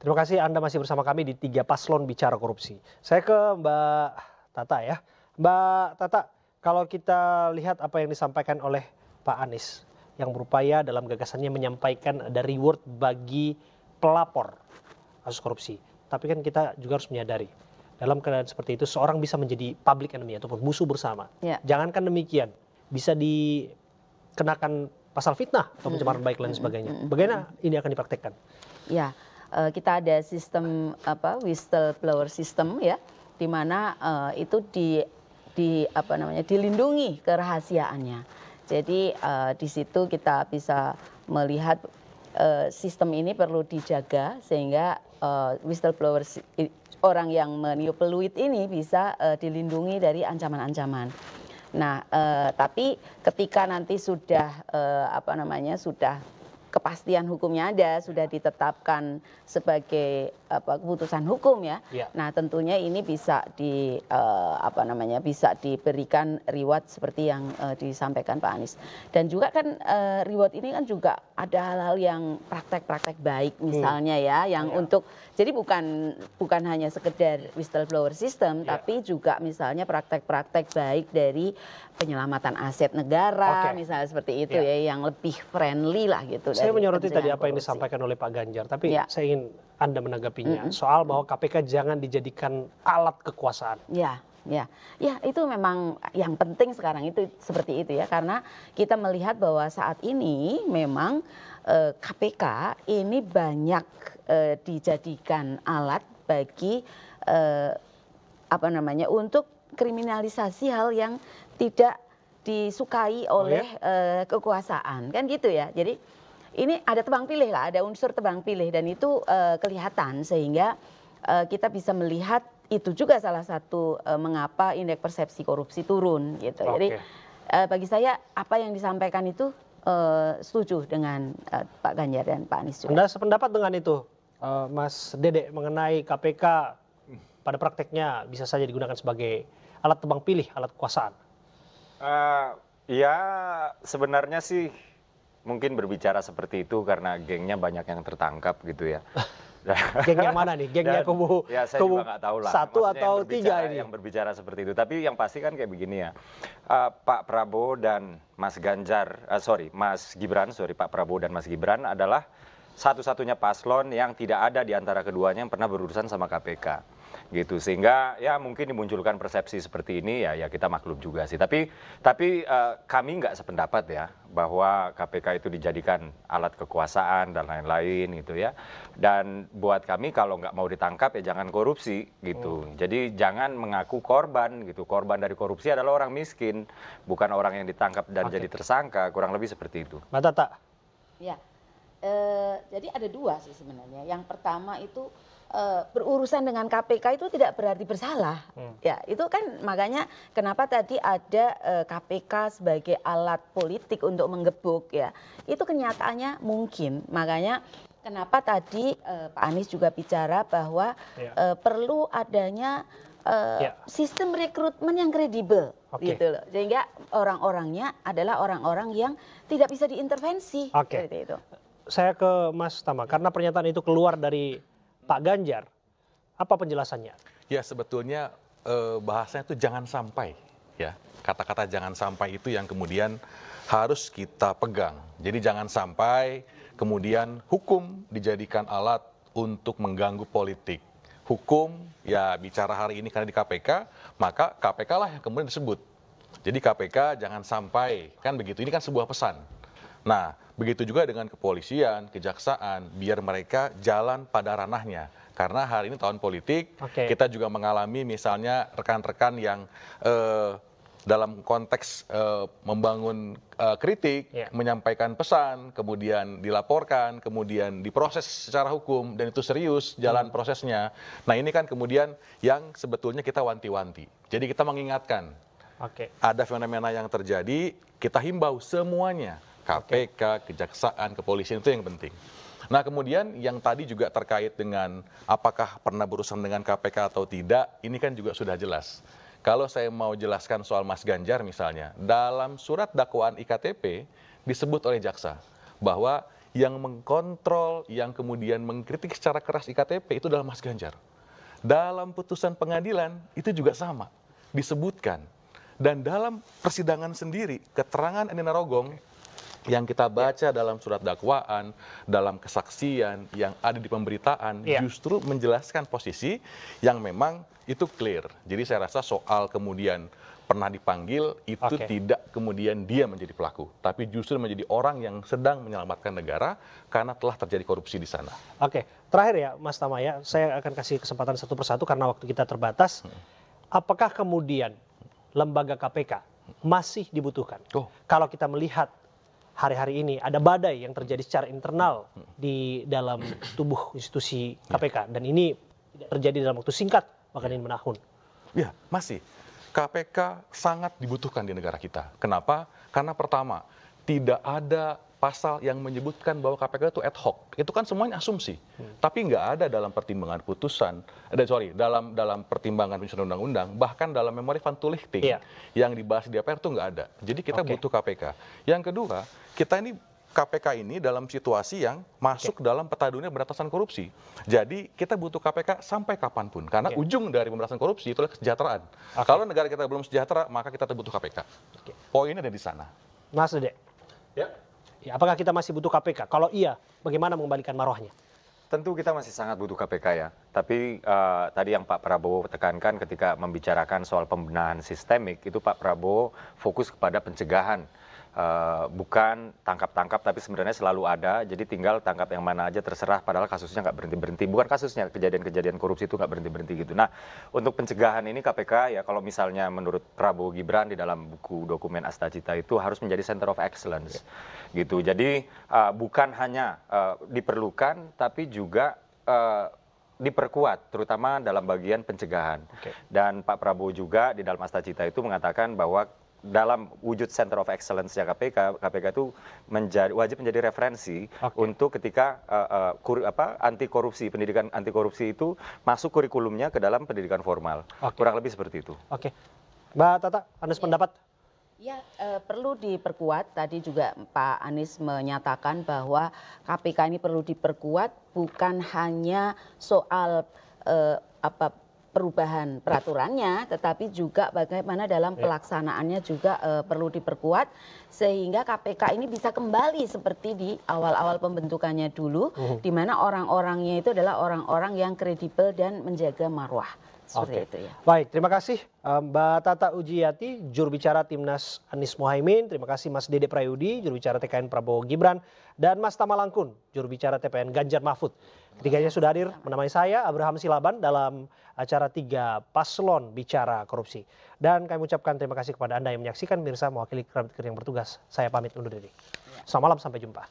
Terima kasih Anda masih bersama kami di Tiga Paslon Bicara Korupsi. Saya ke Mbak Tata ya. Mbak Tata, kalau kita lihat apa yang disampaikan oleh Pak Anies yang berupaya dalam gagasannya menyampaikan ada reward bagi pelapor kasus korupsi. Tapi kan kita juga harus menyadari dalam keadaan seperti itu seorang bisa menjadi public enemy ataupun musuh bersama. Ya. Jangankan demikian, bisa dikenakan pasal fitnah atau pencemaran baik dan sebagainya. Bagaimana ini akan dipraktekkan? Ya, kita ada sistem whistleblower system ya, di mana itu dilindungi kerahasiaannya. Jadi di situ kita bisa melihat sistem ini perlu dijaga sehingga whistleblower orang yang meniup peluit ini bisa dilindungi dari ancaman-ancaman. Nah, tapi ketika nanti sudah sudah kepastian hukumnya ada, sudah ditetapkan sebagai keputusan hukum ya. Nah, tentunya ini bisa bisa diberikan reward seperti yang disampaikan Pak Anies. Dan juga kan reward ini kan juga ada hal-hal yang praktek-praktek baik misalnya ya, yang untuk jadi bukan hanya sekedar whistleblower system, tapi juga misalnya praktek-praktek baik dari penyelamatan aset negara, misalnya seperti itu ya, yang lebih friendly lah gitu. Saya menyoroti tadi apa yang disampaikan oleh Pak Ganjar, tapi saya ingin Anda menanggapinya soal bahwa KPK jangan dijadikan alat kekuasaan. Ya, itu memang yang penting sekarang itu seperti itu ya, karena kita melihat bahwa saat ini memang KPK ini banyak dijadikan alat bagi untuk kriminalisasi hal yang tidak disukai oleh kekuasaan, kan gitu ya. Jadi ini ada tebang pilih lah, ada unsur tebang pilih dan itu kelihatan sehingga kita bisa melihat itu juga salah satu mengapa indeks persepsi korupsi turun gitu. Jadi bagi saya apa yang disampaikan itu setuju dengan Pak Ganjar dan Pak Anies juga. Anda sependapat dengan itu, Mas Dede, mengenai KPK pada prakteknya bisa saja digunakan sebagai alat tebang pilih, alat kekuasaan? Ya sebenarnya sih mungkin berbicara seperti itu karena gengnya banyak yang tertangkap gitu ya. Geng yang mana nih? Gengnya kubu saya juga nggak tahu lah. Satu atau tiga ini? Yang berbicara seperti itu. Tapi yang pasti kan kayak begini ya. Pak Prabowo dan Mas Gibran, Pak Prabowo dan Mas Gibran adalah satu-satunya paslon yang tidak ada di antara keduanya yang pernah berurusan sama KPK. Gitu, sehingga ya mungkin dimunculkan persepsi seperti ini ya kita maklum juga sih. Tapi kami nggak sependapat ya bahwa KPK itu dijadikan alat kekuasaan dan lain-lain gitu ya. Dan buat kami kalau nggak mau ditangkap ya jangan korupsi gitu. Jadi jangan mengaku korban gitu. Korban dari korupsi adalah orang miskin, bukan orang yang ditangkap dan jadi tersangka. Kurang lebih seperti itu. Mbak Tata. Ya, jadi ada dua sih sebenarnya. Yang pertama itu berurusan dengan KPK itu tidak berarti bersalah. Ya, itu kan makanya kenapa tadi ada KPK sebagai alat politik untuk menggebuk ya. Itu kenyataannya mungkin. Makanya kenapa tadi Pak Anies juga bicara bahwa perlu adanya sistem rekrutmen yang kredibel gitu loh. Sehingga orang-orangnya adalah orang-orang yang tidak bisa diintervensi seperti itu. Saya ke Mas Tama, karena pernyataan itu keluar dari Pak Ganjar, apa penjelasannya? Ya sebetulnya bahasanya itu jangan sampai ya, kata-kata jangan sampai itu yang kemudian harus kita pegang. Jadi jangan sampai kemudian hukum dijadikan alat untuk mengganggu politik. Hukum ya bicara hari ini karena di KPK, maka KPK lah yang kemudian disebut. Jadi KPK jangan sampai, kan begitu, ini kan sebuah pesan. Nah, begitu juga dengan kepolisian, kejaksaan, biar mereka jalan pada ranahnya. Karena hari ini tahun politik, kita juga mengalami misalnya rekan-rekan yang dalam konteks membangun kritik, menyampaikan pesan, kemudian dilaporkan, kemudian diproses secara hukum, dan itu serius jalan prosesnya. Nah ini kan kemudian yang sebetulnya kita wanti-wanti. Jadi kita mengingatkan, ada fenomena yang terjadi, kita himbau semuanya. KPK, kejaksaan, kepolisian itu yang penting. Nah kemudian yang tadi juga terkait dengan apakah pernah berurusan dengan KPK atau tidak, ini kan juga sudah jelas. Kalau saya mau jelaskan soal Mas Ganjar misalnya, dalam surat dakwaan IKTP disebut oleh jaksa bahwa yang mengkontrol, yang kemudian mengkritik secara keras IKTP itu adalah Mas Ganjar. Dalam putusan pengadilan itu juga sama, disebutkan. Dan dalam persidangan sendiri, keterangan Andi Narogong yang kita baca dalam surat dakwaan, dalam kesaksian yang ada di pemberitaan, justru menjelaskan posisi yang memang itu clear. Jadi saya rasa soal kemudian pernah dipanggil itu tidak kemudian dia menjadi pelaku, tapi justru menjadi orang yang sedang menyelamatkan negara karena telah terjadi korupsi di sana. Oke, terakhir ya Mas Tama ya, saya akan kasih kesempatan satu persatu karena waktu kita terbatas. Apakah kemudian lembaga KPK masih dibutuhkan? Kalau kita melihat hari-hari ini ada badai yang terjadi secara internal di dalam tubuh institusi KPK dan ini tidak terjadi dalam waktu singkat, bahkan ini menahun. Ya, masih. KPK sangat dibutuhkan di negara kita. Kenapa? Karena pertama, tidak ada pasal yang menyebutkan bahwa KPK itu ad hoc. Itu kan semuanya asumsi. Tapi nggak ada dalam pertimbangan putusan, dalam pertimbangan penyusunan undang-undang, bahkan dalam memori Vantulichting yang dibahas di DPR itu nggak ada. Jadi kita butuh KPK. Yang kedua, kita ini KPK ini dalam situasi yang masuk dalam peta dunia pemberantasan korupsi. Jadi kita butuh KPK sampai kapanpun. Karena ujung dari pemberantasan korupsi itu adalah kesejahteraan. Kalau negara kita belum sejahtera, maka kita butuh KPK. Poinnya ada di sana. Mas Dede, apakah kita masih butuh KPK? Kalau iya, bagaimana mengembalikan marwahnya? Tentu kita masih sangat butuh KPK ya. Tapi tadi yang Pak Prabowo tekankan ketika membicarakan soal pembenahan sistemik, itu Pak Prabowo fokus kepada pencegahan. Bukan tangkap-tangkap, tapi sebenarnya selalu ada. Jadi tinggal tangkap yang mana aja terserah, padahal kasusnya nggak berhenti-berhenti. Bukan kasusnya, kejadian-kejadian korupsi itu nggak berhenti-berhenti gitu. Nah, untuk pencegahan ini KPK ya kalau misalnya menurut Prabowo Gibran di dalam buku dokumen Astagita itu harus menjadi center of excellence gitu. Jadi bukan hanya diperlukan, tapi juga diperkuat, terutama dalam bagian pencegahan. Dan Pak Prabowo juga di dalam Astagita itu mengatakan bahwa dalam wujud Center of Excellence-nya KPK itu wajib menjadi referensi untuk ketika anti korupsi, pendidikan anti korupsi itu masuk kurikulumnya ke dalam pendidikan formal. Kurang lebih seperti itu. Mbak Tata, Anda sependapat? Ya, perlu diperkuat. Tadi juga Pak Anies menyatakan bahwa KPK ini perlu diperkuat bukan hanya soal perubahan peraturannya, tetapi juga bagaimana dalam pelaksanaannya juga perlu diperkuat sehingga KPK ini bisa kembali seperti di awal-awal pembentukannya dulu, di mana orang-orangnya itu adalah orang-orang yang kredibel dan menjaga marwah. Seperti itu ya. Baik, terima kasih Mbak Tata Ujiyati, juru bicara Timnas Anies Mohaimin. Terima kasih Mas Dede Prayudi, juru bicara TKN Prabowo Gibran. Dan Mas Tama Langkun, juru bicara TPN Ganjar Mahfud. Ketiganya sudah hadir menemani saya, Abraham Silaban, dalam acara 3 Paslon Bicara Korupsi. Dan kami ucapkan terima kasih kepada Anda yang menyaksikan. Mirsa, mewakili kerabat kerja yang bertugas, saya pamit undur diri. Selamat malam, sampai jumpa.